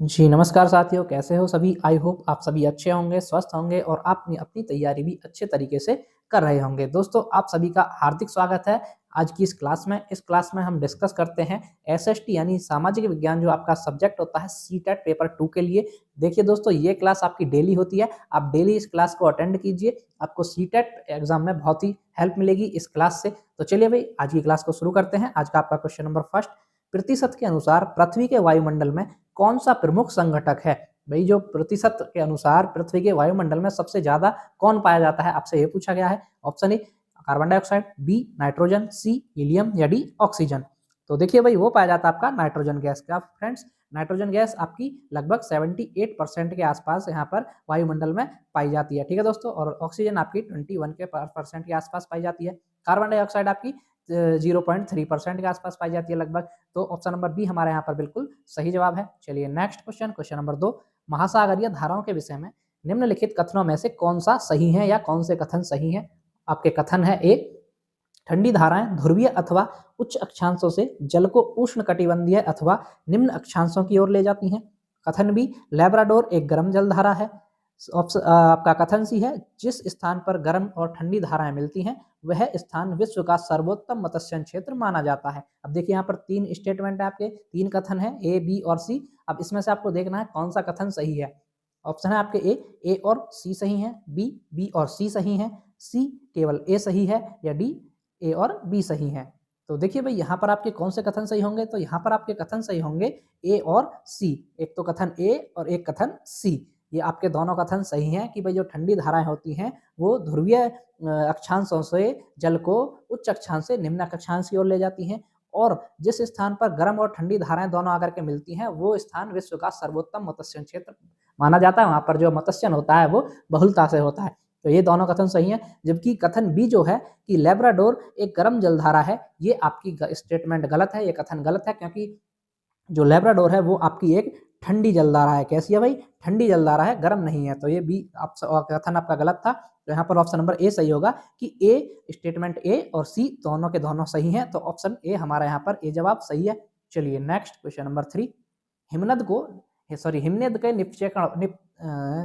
जी, नमस्कार साथियों, कैसे हो सभी? आई होप आप सभी अच्छे होंगे, स्वस्थ होंगे और आप अपनी अपनी तैयारी भी अच्छे तरीके से कर रहे होंगे। दोस्तों, आप सभी का हार्दिक स्वागत है आज की इस क्लास में। इस क्लास में हम डिस्कस करते हैं एसएसटी यानी सामाजिक विज्ञान जो आपका सब्जेक्ट होता है सीटेट पेपर 2 के लिए। देखिए दोस्तों, ये क्लास आपकी डेली होती है, आप डेली इस क्लास को अटेंड कीजिए, आपको सीटेट एग्ज़ाम में बहुत ही हेल्प मिलेगी इस क्लास से। तो चलिए भई, आज की क्लास को शुरू करते हैं। आज का आपका क्वेश्चन नंबर फर्स्ट, प्रतिशत के अनुसार पृथ्वी के वायुमंडल में कौन सा प्रमुख संघटक है? भाई जो प्रतिशत के अनुसार पृथ्वी के वायुमंडल में सबसे ज्यादा कौन पाया जाता है, आपसे ये पूछा गया है। Option A carbon dioxide, B nitrogen, C helium या डी ऑक्सीजन। तो देखिए भाई, वो पाया जाता है आपका नाइट्रोजन गैस का। फ्रेंड्स, नाइट्रोजन गैस आपकी लगभग 78% के आसपास यहाँ पर वायुमंडल में पाई जाती है। ठीक है दोस्तों, और ऑक्सीजन आपकी 21% के आसपास पाई जाती है। कार्बन डाइऑक्साइड आपकी 0.3% के आसपास पाई जाती है लगभग। तो ऑप्शन नंबर बी हमारे यहाँ पर बिल्कुल सही जवाब है। चलिए नेक्स्ट क्वेश्चन, क्वेश्चन नंबर 2, महासागरीय धाराओं के विषय में निम्नलिखित कथनों में से कौन सा सही है या कौन से कथन सही है? आपके कथन है ए, ठंडी धाराएं ध्रुवीय अथवा उच्च अक्षांशों से जल को उष्ण कटिबंधीय अथवा निम्न अक्षांशों की ओर ले जाती हैं। कथन बी, लेब्राडोर एक गर्म जलधारा है। आपका कथन सी है, जिस स्थान पर गर्म और ठंडी धाराएं मिलती हैं वह स्थान विश्व का सर्वोत्तम मत्स्य क्षेत्र माना जाता है। अब देखिए यहाँ पर 3 स्टेटमेंट है, आपके 3 कथन है, ए बी और सी। अब इसमें से आपको देखना है कौन सा कथन सही है। ऑप्शन है आपके ए और सी सही है, बी और सी सही है, सी केवल ए सही है, या डी ए और बी सही है। तो देखिए भाई, यहाँ पर आपके कौन से कथन सही होंगे? तो यहाँ पर आपके कथन सही होंगे ए और सी। एक तो कथन ए और एक कथन सी, ये आपके दोनों कथन सही हैं कि भाई जो ठंडी धाराएं होती हैं वो ध्रुवीय अक्षांशों से जल को उच्च अक्षांश से निम्न अक्षांश की ओर ले जाती हैं, और जिस स्थान पर गर्म और ठंडी धाराएं दोनों आकर के मिलती हैं वो स्थान विश्व का सर्वोत्तम मत्स्य क्षेत्र माना जाता है। वहां पर जो मत्स्यन होता है वो बहुलता से होता है। तो ये दोनों कथन सही हैं। जबकि कथन बी जो है कि लेब्राडोर एक गर्म जलधारा है, ये आपकी स्टेटमेंट गलत है, ये कथन गलत है, क्योंकि जो लेब्राडोर है वो आपकी एक ठंडी जलधारा है। कैसी है भाई? ठंडी जलधारा है, गर्म नहीं है। तो ये बी कथन आपका गलत था। तो यहाँ पर ऑप्शन नंबर ए सही होगा कि ए स्टेटमेंट ए और सी दोनों के दोनों सही हैं। तो ऑप्शन ए हमारा यहाँ पर ए जवाब सही है। चलिए नेक्स्ट क्वेश्चन नंबर 3, हिमनद को हिमनद के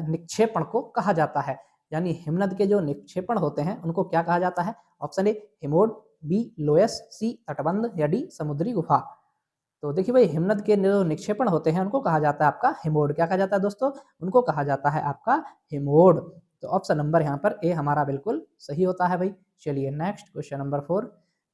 निक्षेपण को कहा जाता है, यानी हिमनद के जो निक्षेपण होते हैं उनको क्या कहा जाता है? ऑप्शन ए हिमोड, बी लोयस, सी तटबंध या डी समुद्री गुफा। तो देखिए भाई, हिमनद के जो निक्षेपण होते हैं उनको कहा जाता है आपका हिमोड। क्या कहा जाता है दोस्तों? उनको कहा जाता है आपका हिमोड। तो ऑप्शन नंबर यहाँ पर ए हमारा बिल्कुल सही होता है भाई। चलिए नेक्स्ट क्वेश्चन नंबर 4,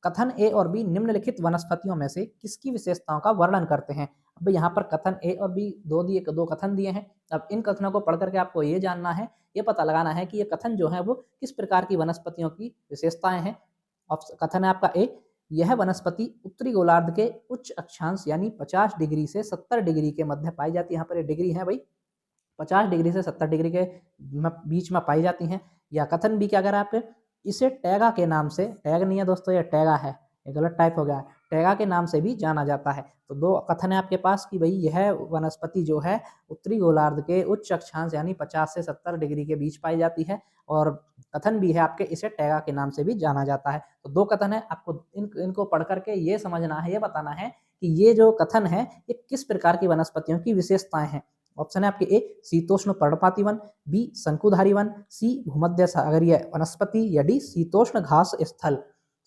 कथन ए और बी निम्नलिखित वनस्पतियों में से किसकी विशेषताओं का वर्णन करते हैं? अब यहाँ पर कथन ए और बी दो कथन दिए हैं। अब इन कथनों को पढ़ करके आपको ये जानना है, ये पता लगाना है कि ये कथन जो है वो किस प्रकार की वनस्पतियों की विशेषताएं हैं। कथन है आपका ए, यह वनस्पति उत्तरी गोलार्ध के उच्च अक्षांश यानी 50 डिग्री से 70 डिग्री के मध्य पाई जाती है। यहाँ पर ये डिग्री है भाई, 50 डिग्री से 70 डिग्री के बीच में पाई जाती हैं। या कथन बी क्या कह रहा है आपके, इसे टैगा के नाम से, टैग नहीं है दोस्तों, ये टैगा है, ये गलत टाइप हो गया है, टैगा के नाम से भी जाना जाता है। तो दो कथन है आपके पास कि भाई यह वनस्पति जो है उत्तरी गोलार्ध के उच्च अक्षांश यानी 50 से 70 डिग्री के बीच पाई जाती है, और कथन भी है आपके इसे टैगा के नाम से भी जाना जाता है। तो दो कथन है, आपको इनको पढ़ करके ये समझना है, ये बताना है कि ये जो कथन है ये किस प्रकार की वनस्पतियों की विशेषताएं हैं। ऑप्शन है आपके ए शीतोष्ण पर्णपाती वन, बी शंकुधारी वन, सी भूमध्य सागरीय वनस्पति, या डी शीतोष्ण घास स्थल।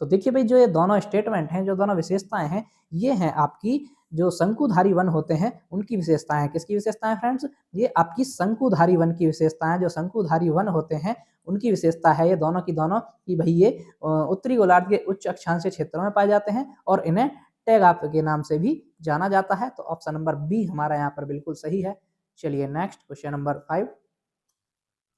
तो देखिए भाई, जो ये दोनों स्टेटमेंट हैं, जो दोनों विशेषताएं हैं, ये हैं आपकी जो शंकुधारी वन होते हैं उनकी विशेषताएं। किसकी विशेषताएं फ्रेंड्स? ये आपकी शंकुधारी वन की विशेषताएं। जो शंकुधारी वन होते हैं उनकी विशेषता है ये दोनों की दोनों कि भाई ये उत्तरी गोलार्ध के उच्च अक्षांशीय क्षेत्रों में पाए जाते हैं और इन्हें टैगा के नाम से भी जाना जाता है। तो ऑप्शन नंबर बी हमारा यहाँ पर बिल्कुल सही है। चलिए नेक्स्ट क्वेश्चन नंबर 5,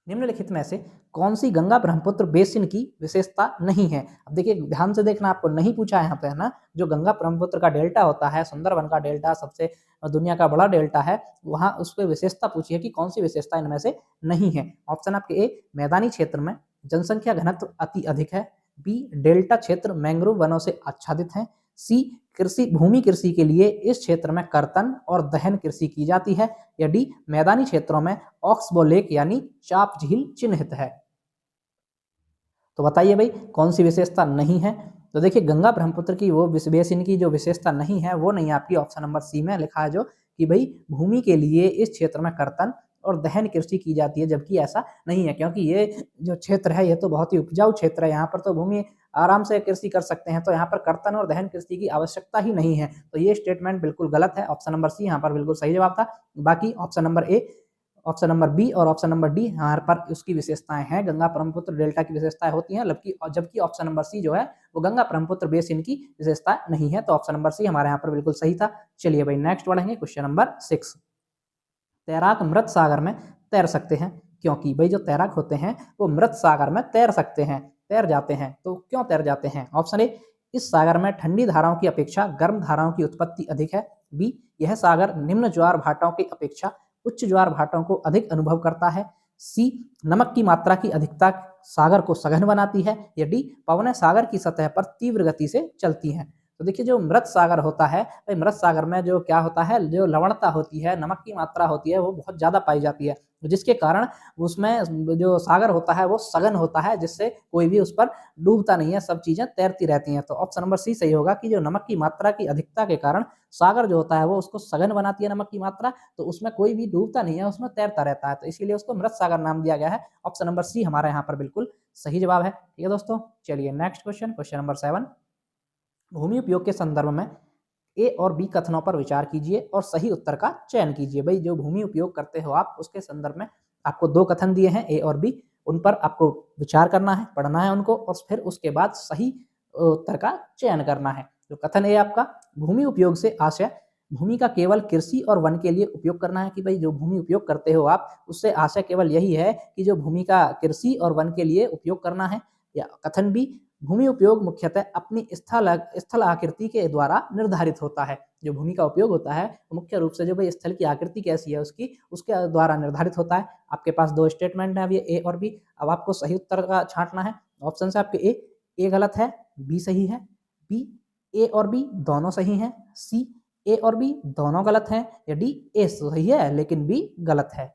निम्नलिखित में से कौन सी गंगा ब्रह्मपुत्र बेसिन की विशेषता नहीं है? अब देखिए ध्यान से देखना, आपको नहीं पूछा है यहाँ पे, है ना। जो गंगा ब्रह्मपुत्र का डेल्टा होता है, सुंदरबन का डेल्टा सबसे दुनिया का बड़ा डेल्टा है, वहां उस पर विशेषता पूछी है कि कौन सी विशेषता इनमें से नहीं है। ऑप्शन आपके ए मैदानी क्षेत्र में जनसंख्या घनत्व अति अधिक है, बी डेल्टा क्षेत्र मैंग्रोव वनों से आच्छादित है, सी भूमि कृषि के लिए इस क्षेत्र में कर्तन और दहन कृषि की जाती है, या डी मैदानी क्षेत्रों में ऑक्सबो लेक यानी चाप झील चिन्हित है। तो बताइए भाई, कौन सी विशेषता नहीं है? तो देखिए गंगा ब्रह्मपुत्र की वो बेसिन की जो विशेषता नहीं है वो नहीं है आपकी, ऑप्शन नंबर सी में लिखा है जो कि भाई भूमि के लिए इस क्षेत्र में कर्तन और दहन कृषि की जाती है, जबकि ऐसा नहीं है, क्योंकि ये जो क्षेत्र है ये तो बहुत ही उपजाऊ क्षेत्र है, यहाँ पर तो भूमि आराम से कृषि कर सकते हैं, तो यहाँ पर कर्तन और दहन कृषि की आवश्यकता ही नहीं है। तो ये स्टेटमेंट बिल्कुल गलत है। ऑप्शन नंबर सी यहाँ पर बिल्कुल सही जवाब था। बाकी option number A, option number B और ऑप्शन नंबर डी यहाँ पर उसकी विशेषताएं हैं, गंगा ब्रह्मपुत्र डेल्टा की विशेषताएं होती हैं, जबकि ऑप्शन नंबर सी जो है वो गंगा ब्रह्मपुत्र बेसिन की विशेषता नहीं है। तो ऑप्शन नंबर सी हमारे यहाँ पर बिल्कुल सही था। चलिए भाई नेक्स्ट बढ़ेंगे, क्वेश्चन नंबर 6। तैराक मृत सागर में तैर सकते हैं क्योंकि भाई जो तैराक होते हैं वो मृत सागर में तैर सकते हैं, तैर जाते हैं। तो क्यों तैर जाते हैं? ऑप्शन ए, इस सागर में ठंडी धाराओं की अपेक्षा गर्म धाराओं की उत्पत्ति अधिक है। बी, यह सागर निम्न ज्वार भाटाओं की अपेक्षा उच्च ज्वार भाटाओं को अधिक अनुभव करता है। सी, नमक की मात्रा की अधिकता सागर को सघन बनाती है। या डी, पवनें सागर की सतह पर तीव्र गति से चलती हैं। तो देखिए जो मृत सागर होता है, भाई मृत सागर में जो क्या होता है, जो लवणता होती है, नमक की मात्रा होती है वो बहुत ज़्यादा पाई जाती है, जिसके कारण उसमें जो सागर होता है वो सघन होता है, जिससे कोई भी उस पर डूबता नहीं है, सब चीज़ें तैरती रहती हैं। तो ऑप्शन नंबर सी सही होगा कि जो नमक की मात्रा की अधिकता के कारण सागर जो होता है वो उसको सघन बनाती है नमक की मात्रा, तो उसमें कोई भी डूबता नहीं है, उसमें तैरता रहता है, तो इसीलिए उसको मृत सागर नाम दिया गया है। ऑप्शन नंबर सी हमारे यहाँ पर बिल्कुल सही जवाब है। ठीक है दोस्तों, चलिए नेक्स्ट क्वेश्चन, क्वेश्चन नंबर 7। भूमि उपयोग के संदर्भ में ए और बी कथनों पर विचार कीजिए और सही उत्तर का चयन कीजिए। भाई जो भूमि उपयोग करते हो आप, उसके संदर्भ में आपको दो कथन दिए हैं ए और बी, उन पर आपको विचार करना है, पढ़ना है उनको, और फिर उसके बाद सही उत्तर का चयन करना है। जो कथन ए आपका, भूमि उपयोग से आशय भूमि का केवल कृषि और वन के लिए उपयोग करना है, कि भाई जो भूमि उपयोग करते हो आप, उससे आशय केवल यही है कि जो भूमि का कृषि और वन के लिए उपयोग करना है। या कथन बी, भूमि उपयोग मुख्यतः अपनी स्थल आकृति के द्वारा निर्धारित होता है। जो भूमि का उपयोग होता है मुख्य रूप से जो भाई स्थल की आकृति कैसी है उसकी, उसके द्वारा निर्धारित होता है। आपके पास दो स्टेटमेंट है अब ये ए और बी। अब आपको सही उत्तर का छांटना है। ऑप्शन से आपके ए गलत है, बी सही है, बी ए और बी दोनों सही हैं, सी ए और बी दोनों गलत हैं, या डी ए सही है लेकिन बी गलत है।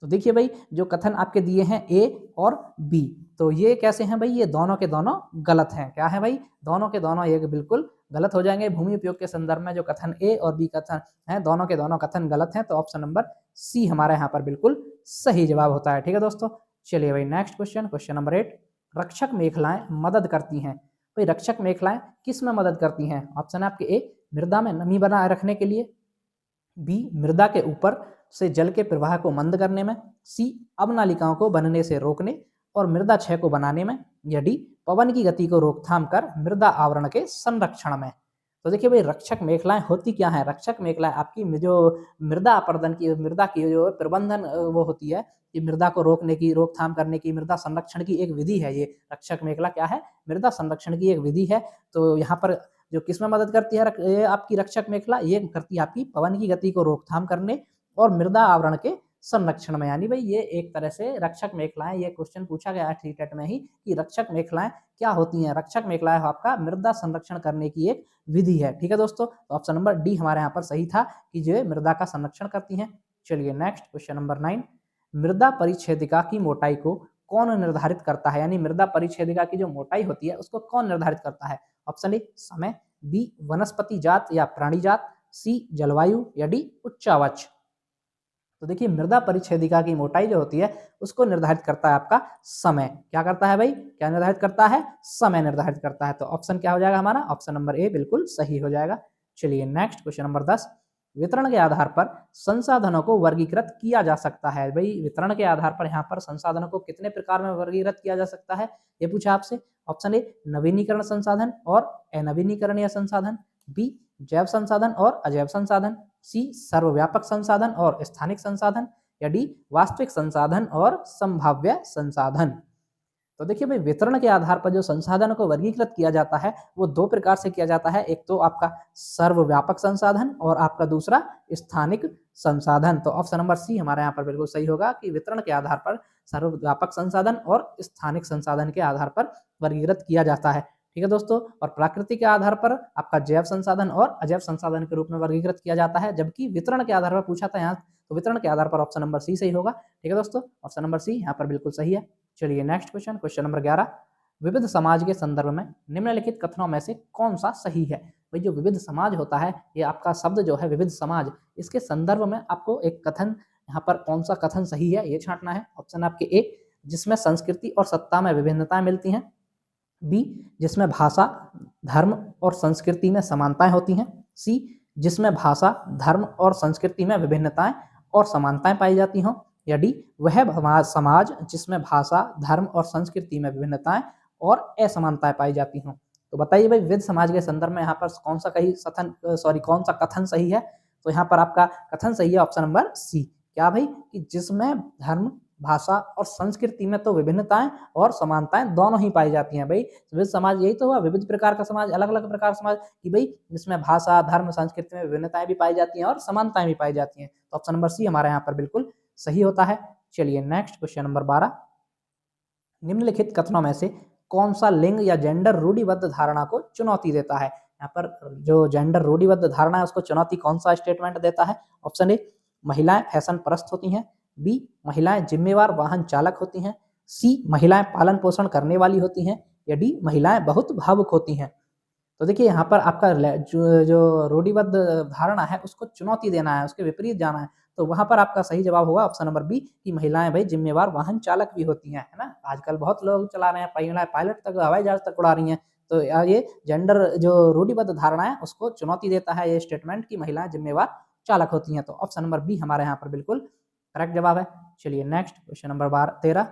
तो देखिए भाई जो कथन आपके दिए हैं ए और बी, तो ये कैसे हैं भाई? ये दोनों के दोनों गलत हैं। क्या है भाई? दोनों के दोनों ये बिल्कुल गलत हो जाएंगे। भूमि उपयोग के संदर्भ में जो कथन ए और बी कथन है, दोनों के दोनों कथन गलत हैं। तो ऑप्शन नंबर सी हमारे यहाँ पर बिल्कुल सही जवाब होता है। ठीक है दोस्तों, चलिए भाई नेक्स्ट क्वेश्चन, क्वेश्चन नंबर 8। रक्षक मेखलाएं मदद करती हैं। भाई रक्षक मेखलाएं किस में मदद करती हैं? ऑप्शन है आपके ए, मृदा में नमी बनाए रखने के लिए, बी, मृदा के ऊपर से जल के प्रवाह को मंद करने में, सी, अवनालिकाओं को बनने से रोकने और मृदा क्षय को बनाने में, या डी, पवन की गति को रोकथाम कर मृदा आवरण के संरक्षण में। तो देखिए भाई रक्षक मेखलाएं होती क्या है? रक्षक मेखलाएं आपकी जो मृदा अपर्दन की, मृदा की जो प्रबंधन वो होती है, कि मृदा को रोकने की, रोकथाम करने की, मृदा संरक्षण की एक विधि है। ये रक्षक मेखला क्या है? मृदा संरक्षण की एक विधि है। तो यहाँ पर जो किसमें मदद करती है ये आपकी रक्षक मेखला? ये करती है आपकी पवन की गति को रोकथाम करने और मृदा आवरण के संरक्षण में। यानी भाई ये एक तरह से रक्षक मेखलाएं, ये क्वेश्चन पूछा गया है टीटेट में ही कि रक्षक मेखलाएं क्या होती हैं? रक्षक मेखलाएं आपका मृदा संरक्षण करने की एक विधि है। ठीक है दोस्तों, तो ऑप्शन नंबर डी हमारे यहाँ पर सही था कि जो मृदा का संरक्षण करती हैं। चलिए नेक्स्ट क्वेश्चन नंबर 9। मृदा परिच्छेदिका की मोटाई को कौन निर्धारित करता है? यानी मृदा परिच्छेदिका की जो मोटाई होती है उसको कौन निर्धारित करता है? ऑप्शन ए, समय, बी, वनस्पति जात या प्राणी जात, सी, जलवायु, या डी, उच्चावच। तो देखिए मृदा परिच्छेदिका की मोटाई जो होती है उसको निर्धारित करता है आपका समय। क्या करता है भाई? क्या निर्धारित करता है? समय निर्धारित करता है। तो ऑप्शन क्या हो जाएगा हमारा? ऑप्शन नंबर ए बिल्कुल सही हो जाएगा। चलिए नेक्स्ट क्वेश्चन नंबर 10। वितरण के आधार पर संसाधनों को वर्गीकृत किया जा सकता है। भाई वितरण के आधार पर यहाँ पर संसाधनों को कितने प्रकार में वर्गीकृत किया जा सकता है, ये पूछा आपसे। ऑप्शन ए, नवीनीकरण संसाधन और अनवीनीकरणीय संसाधन, बी, जैव संसाधन और अजैव संसाधन, सी, सर्वव्यापक संसाधन और स्थानिक संसाधन, या डी, वास्तविक संसाधन और संभाव्य संसाधन। तो देखिए भाई वितरण के आधार पर जो संसाधन को वर्गीकृत किया जाता है वो दो प्रकार से किया जाता है। एक तो आपका सर्वव्यापक संसाधन और आपका दूसरा स्थानिक संसाधन। तो ऑप्शन नंबर सी हमारे यहाँ पर बिल्कुल सही होगा कि वितरण के आधार पर सर्वव्यापक संसाधन और स्थानिक संसाधन के आधार पर वर्गीकृत किया जाता है। ठीक है दोस्तों, और प्रकृति के आधार पर आपका जैव संसाधन और अजैव संसाधन के रूप में वर्गीकृत किया जाता है। जबकि वितरण के आधार पर पूछा था यहाँ, तो वितरण के आधार पर ऑप्शन नंबर सी सही होगा। ठीक है दोस्तों, ऑप्शन नंबर सी यहाँ पर बिल्कुल सही है। चलिए नेक्स्ट क्वेश्चन, क्वेश्चन नंबर 11। विविध समाज के संदर्भ में निम्नलिखित कथनों में से कौन सा सही है? भाई जो विविध समाज होता है, ये आपका शब्द जो है विविध समाज, इसके संदर्भ में आपको एक कथन यहाँ पर कौन सा कथन सही है ये छांटना है। ऑप्शन आपके ए, जिसमें संस्कृति और सत्ता में विभिन्नताएं मिलती हैं। बी, जिसमें भाषा, धर्म और संस्कृति में समानताएं होती हैं। सी, जिसमें भाषा, धर्म और संस्कृति में विभिन्नताएं और समानताएं पाई जाती हों। या डी, वह समाज जिसमें भाषा, धर्म और संस्कृति में विभिन्नताएं और असमानताएं पाई जाती हों। तो बताइए भाई विविध समाज के संदर्भ में यहाँ पर कौन सा कौन सा कथन सही है। तो यहाँ पर आपका कथन सही है ऑप्शन नंबर सी। क्या भाई कि जिसमें धर्म, भाषा और संस्कृति में तो विभिन्नताएं और समानताएं दोनों ही पाई जाती हैं। भाई विविध समाज यही तो हुआ, विविध प्रकार का समाज, अलग अलग प्रकार समाज कि भाई जिसमें भाषा, धर्म, संस्कृति में विभिन्नताएं भी पाई जाती हैं और समानताएं भी पाई जाती हैं। तो ऑप्शन नंबर सी हमारे यहाँ पर बिल्कुल सही होता है। चलिए नेक्स्ट क्वेश्चन नंबर 12, निम्नलिखित कथनों में से कौन सा लिंग या जेंडर रूढ़िबद्ध धारणा को चुनौती देता है। यहाँ पर जो जेंडर रूढ़िबद्ध धारणा है उसको चुनौती कौन सा स्टेटमेंट देता है। ऑप्शन ए, महिलाएं फैशन परस्त होती हैं। बी, महिलाएं जिम्मेवार वाहन चालक होती हैं। सी, महिलाएं पालन पोषण करने वाली होती हैं। या डी, महिलाएं बहुत भावुक होती हैं। तो देखिए यहाँ पर आपका जो रूढ़िबद्ध धारणा है उसको चुनौती देना है, उसके विपरीत जाना है। तो वहां पर आपका सही जवाब होगा ऑप्शन नंबर बी कि महिलाएं भाई जिम्मेवार वाहन चालक भी होती हैं, है ना। आजकल बहुत लोग चला रहे हैं, महिलाएं पायलट तक, हवाई जहाज तक उड़ा रही हैं। तो ये जेंडर जो रूढ़िबद्ध धारणा है उसको चुनौती देता है ये स्टेटमेंट कि महिलाएं जिम्मेवार चालक होती हैं। तो ऑप्शन नंबर बी हमारे यहाँ पर बिल्कुल करेक्ट जवाब है। चलिए नेक्स्ट क्वेश्चन नंबर 13,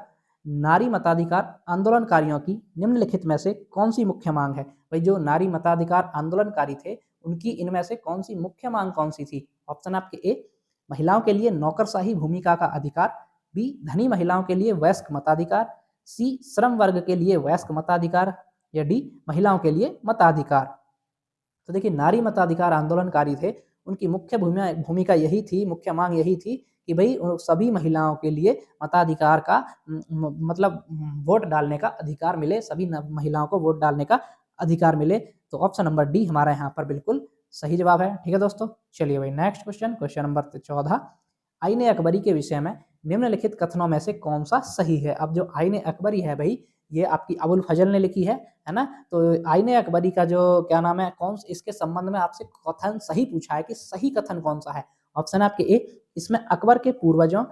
नारी मताधिकार आंदोलनकारियों की निम्नलिखित में से कौन सी मुख्य मांग है। भाई जो नारी मताधिकार आंदोलनकारी थे उनकी इनमें से कौन सी मुख्य मांग कौन सी थी। ऑप्शन आपके ए, महिलाओं के लिए नौकरशाही भूमिका का अधिकार। बी, धनी महिलाओं के लिए वयस्क मताधिकार। सी, श्रम वर्ग के लिए वयस्क मताधिकार। या डी, महिलाओं के लिए मताधिकार। तो देखिए नारी मताधिकार आंदोलनकारी थे, उनकी मुख्य भूमिका यही थी, मुख्य मांग यही थी कि भाई सभी महिलाओं के लिए मताधिकार का मतलब वोट डालने का अधिकार मिले, सभी महिलाओं को वोट डालने का अधिकार मिले। तो ऑप्शन नंबर डी हमारा यहाँ पर बिल्कुल सही जवाब है। ठीक है दोस्तों, चलिए भाई नेक्स्ट क्वेश्चन, क्वेश्चन नंबर 14, आईने अकबरी के विषय में निम्नलिखित कथनों में से कौन सा सही है। अब जो आईने अकबरी है भाई ये आपकी अबुल फजल ने लिखी है ना। तो आईने अकबरी का जो क्या नाम है, कौन इसके संबंध में आपसे कथन सही पूछा है कि सही कथन कौन सा है। ऑप्शन आपके ए, इसमें अकबर के पूर्वजों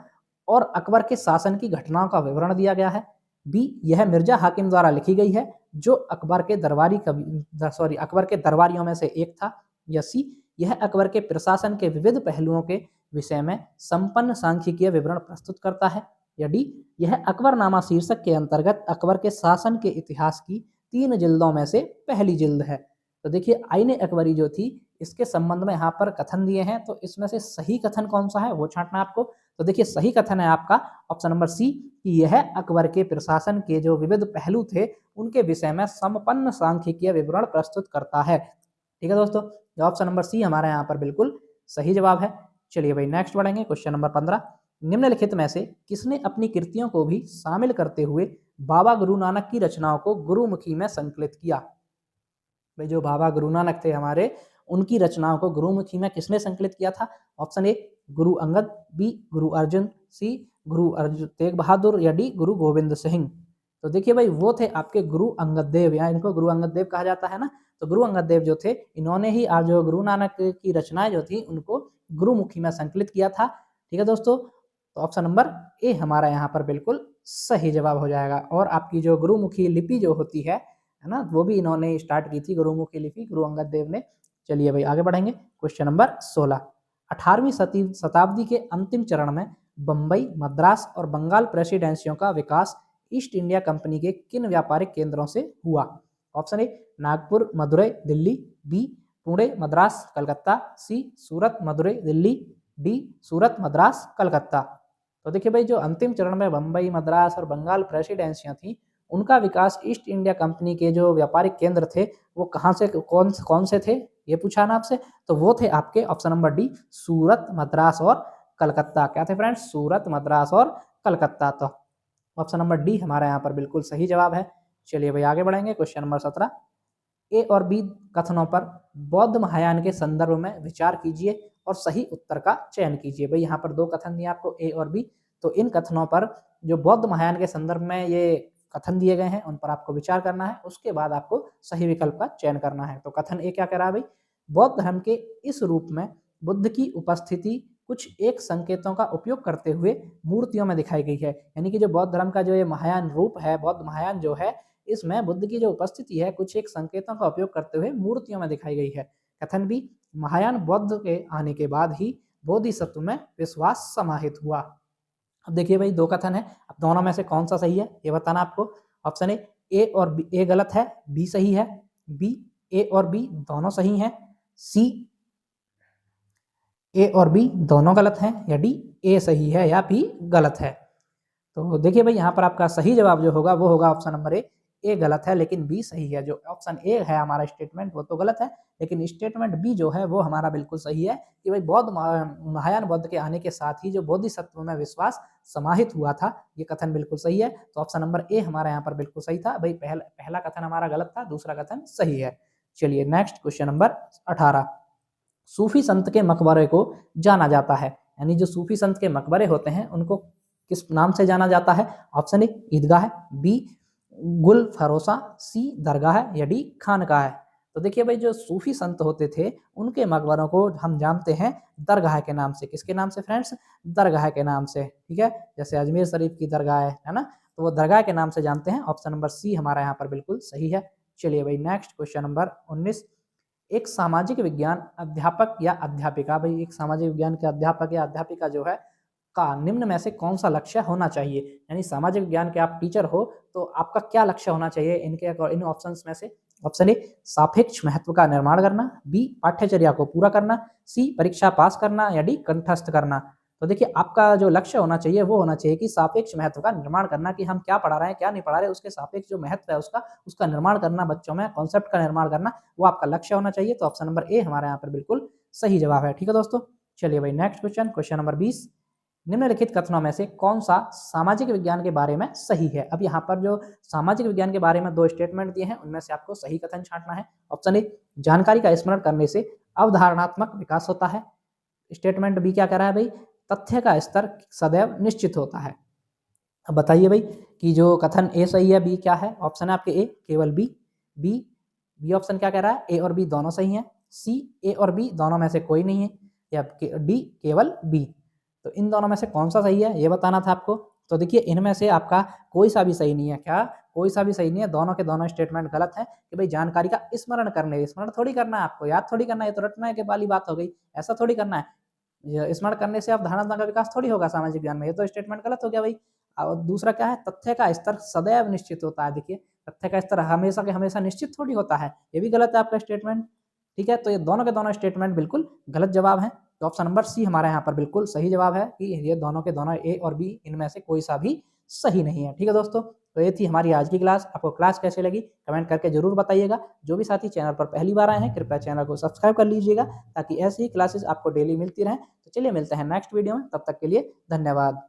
और अकबर के शासन की घटनाओं का विवरण दिया गया है। बी, यह मिर्जा हाकिम द्वारा लिखी गई है जो अकबर के दरबारियों में से एक था। या सी, यह अकबर के प्रशासन के विविध पहलुओं के विषय में संपन्न सांख्यिकीय विवरण प्रस्तुत करता है। या डी, यह अकबरनामा शीर्षक के अंतर्गत अकबर के शासन के इतिहास की 3 जिल्दों में से पहली जिल्द है। तो देखिए आईने अकबरी जो थी इसके संबंध में यहाँ पर कथन दिए हैं, तो इसमें से सही कथन कौन सा है वो छांटना आपको। तो देखिए सही कथन है आपका ऑप्शन नंबर सी कि यह अकबर के प्रशासन के जो विविध पहलू थे उनके विषय में संपन्न सांख्यिकीय विवरण प्रस्तुत करता है। ठीक है दोस्तों, ऑप्शन नंबर सी हमारे यहाँ पर बिल्कुल सही जवाब है। चलिए भाई नेक्स्ट बढ़ेंगे, क्वेश्चन नंबर 15, निम्नलिखित में से किसने अपनी कृतियों को भी शामिल करते हुए बाबा गुरु नानक की रचनाओं को गुरुमुखी में संकलित किया। भाई जो बाबा गुरु नानक थे हमारे, उनकी रचनाओं को गुरुमुखी में किसने संकलित किया था। Option A, Guru Angad. B, गुरु अर्जुन। सी, गुरु अर्जुन तेग बहादुर। या डी, गुरु गोविंद सिंह। तो देखिए भाई वो थे आपके गुरु अंगद देव, या इनको गुरु अंगद देव कहा जाता है ना। तो गुरु अंगद देव जो थे इन्होंने ही आज जो गुरु नानक की रचनाएं जो थी उनको गुरुमुखी में संकलित किया था। ठीक है दोस्तों, तो ऑप्शन नंबर ए हमारा यहाँ पर बिल्कुल सही जवाब हो जाएगा। और आपकी जो गुरुमुखी लिपि जो होती है ना, वो भी इन्होंने स्टार्ट की थी, गुरुमुखी लिपि गुरु अंगद देव ने। चलिए भाई आगे बढ़ेंगे, क्वेश्चन नंबर 16, 18वीं शताब्दी के अंतिम चरण में बंबई, मद्रास और बंगाल प्रेसिडेंसियों का विकास ईस्ट इंडिया कंपनी के किन व्यापारिक केंद्रों से हुआ। Option A, Nagpur, Madurai, Delhi. B, Pune, Madras, Calcutta. C, Surat, Madurai, Delhi. D, Surat, Madras, Calcutta. तो देखिए भाई जो अंतिम चरण में बंबई, मद्रास और बंगाल प्रेसिडेंसियां थी उनका विकास ईस्ट इंडिया कंपनी के जो व्यापारिक केंद्र थे वो कहाँ से कौन से थे ये पूछा ना आपसे। तो वो थे आपके option number D, Surat, Madras और कलकत्ता। क्या थे फ्रेंड्स, सूरत, मद्रास और कलकत्ता। तो ऑप्शन नंबर डी हमारा यहाँ पर बिल्कुल सही जवाब है। चलिए भाई आगे बढ़ेंगे, क्वेश्चन नंबर 17, ए और बी कथनों पर बौद्ध महायान के संदर्भ में विचार कीजिए और सही उत्तर का चयन कीजिए। भाई यहाँ पर 2 कथन दिए आपको, ए और बी। तो इन कथनों पर जो बौद्ध महायान के संदर्भ में ये कथन दिए गए हैं उन पर आपको विचार करना है, उसके बाद आपको सही विकल्प का चयन करना है। तो कथन ए क्या कह रहा है भाई, बौद्ध धर्म के इस रूप में बुद्ध की उपस्थिति कुछ एक संकेतों का उपयोग करते हुए मूर्तियों में दिखाई गई है। यानी कि जो बौद्ध धर्म का जो ये महायान रूप है, बौद्ध महायान जो है, इसमें बुद्ध की जो उपस्थिति है कुछ एक संकेतों का उपयोग करते हुए मूर्तियों में दिखाई गई है। कथन बी, महायान बौद्ध के आने के बाद ही बोधिसत्व में विश्वास समाहित हुआ। अब देखिए भाई, दो कथन है, अब दोनों में से कौन सा सही है ये बताना आपको। ऑप्शन ए और बी, ए गलत है, बी सही है। बी, ए और बी दोनों सही हैं। सी, ए और बी दोनों गलत हैं, या डी, ए सही है या बी गलत है। तो देखिए भाई, यहाँ पर आपका सही जवाब जो होगा वो होगा ऑप्शन नंबर ए गलत है लेकिन बी सही है। जो ऑप्शन ए है हमारा स्टेटमेंट वो तो गलत है, लेकिन स्टेटमेंट बी जो है वो हमारा बिल्कुल सही है कि भाई बौद्ध महायान बौद्ध के आने के साथ ही जो बोधिसत्व में विश्वास समाहित हुआ था, ये कथन बिल्कुल सही है। तो ऑप्शन नंबर ए हमारा यहाँ पर बिल्कुल सही था भाई, पहला कथन हमारा गलत था, दूसरा कथन सही है। चलिए नेक्स्ट क्वेश्चन नंबर 18, सूफी संत के मकबरे को जाना जाता है, यानी जो सूफी संत के मकबरे होते हैं उनको किस नाम से जाना जाता है। ऑप्शन ए ईदगाह है, बी गुल फरोसा, सी दरगाह है, या डी खानका है। तो देखिए भाई, जो सूफी संत होते थे उनके मकबरों को हम जानते हैं दरगाह के नाम से। किसके नाम से फ्रेंड्स, दरगाह के नाम से, ठीक है। जैसे अजमेर शरीफ की दरगाह है ना, तो वो दरगाह के नाम से जानते हैं। ऑप्शन नंबर सी हमारा यहाँ पर बिल्कुल सही है। चलिए भाई नेक्स्ट क्वेश्चन नंबर 19, एक सामाजिक विज्ञान अध्यापक या अध्यापिका, भाई एक सामाजिक विज्ञान के अध्यापक या अध्यापिका जो है का निम्न में से कौन सा लक्ष्य होना चाहिए। यानी सामाजिक विज्ञान के आप टीचर हो तो आपका क्या लक्ष्य होना चाहिए इन ऑप्शंस में से। ऑप्शन ए सापेक्ष महत्व का निर्माण करना, बी पाठ्यचर्या को पूरा करना, सी परीक्षा पास करना, या डी कंठस्थ करना। तो देखिए, आपका जो लक्ष्य होना चाहिए वो होना चाहिए कि सापेक्ष महत्व का निर्माण करना, कि हम क्या पढ़ा रहे हैं क्या नहीं पढ़ा रहे, उसके सापेक्ष जो महत्व है उसका निर्माण करना, बच्चों में कॉन्सेप्ट का निर्माण करना, वो आपका लक्ष्य होना चाहिए। तो ऑप्शन नंबर ए हमारे यहाँ पर बिल्कुल सही जवाब है। ठीक है दोस्तों, चलिए भाई नेक्स्ट क्वेश्चन नंबर 20, निम्नलिखित कथनों में से कौन सा सामाजिक विज्ञान के बारे में सही है। अब यहाँ पर जो सामाजिक विज्ञान के बारे में दो स्टेटमेंट दिए हैं उनमें से आपको सही कथन छांटना है। ऑप्शन ए जानकारी का स्मरण करने से अवधारणात्मक विकास होता है। स्टेटमेंट बी क्या कह रहा है भाई, तथ्य का स्तर सदैव निश्चित होता है। अब बताइए भाई कि जो कथन ए सही है, बी क्या है। ऑप्शन है आपके ए केवल बी, बी ऑप्शन क्या कह रहा है, ए और बी दोनों सही हैं, सी ए और बी दोनों में से कोई नहीं है, या डी केवल बी। तो इन दोनों में से कौन सा सही है ये बताना था आपको। तो देखिए, इनमें से आपका कोई सा भी सही नहीं है। क्या, कोई सा भी सही नहीं है, दोनों के दोनों स्टेटमेंट गलत है कि भाई जानकारी का स्मरण करने, स्मरण थोड़ी करना है आपको, याद थोड़ी करना है, ये तो रटना के वाली बात हो गई, ऐसा थोड़ी करना है। स्मरण करने से अवधारणा का विकास थोड़ी होगा सामाजिक ज्ञान में, ये तो स्टेटमेंट गलत हो गया भाई। और दूसरा क्या है, तथ्य का स्तर सदैव निश्चित होता है। देखिए, तथ्य का स्तर हमेशा के हमेशा निश्चित थोड़ी होता है, ये भी गलत है आपका स्टेटमेंट। ठीक है, तो ये दोनों के दोनों स्टेटमेंट बिल्कुल गलत जवाब है। तो ऑप्शन नंबर सी हमारे यहाँ पर बिल्कुल सही जवाब है कि ये दोनों के दोनों ए और बी, इनमें से कोई सा भी सही नहीं है। ठीक है दोस्तों, तो ये थी हमारी आज की क्लास। आपको क्लास कैसे लगी कमेंट करके जरूर बताइएगा। जो भी साथी चैनल पर पहली बार आए हैं कृपया चैनल को सब्सक्राइब कर लीजिएगा ताकि ऐसी ही क्लासेस आपको डेली मिलती रहें। तो चलिए मिलते हैं नेक्स्ट वीडियो में, तब तक के लिए धन्यवाद।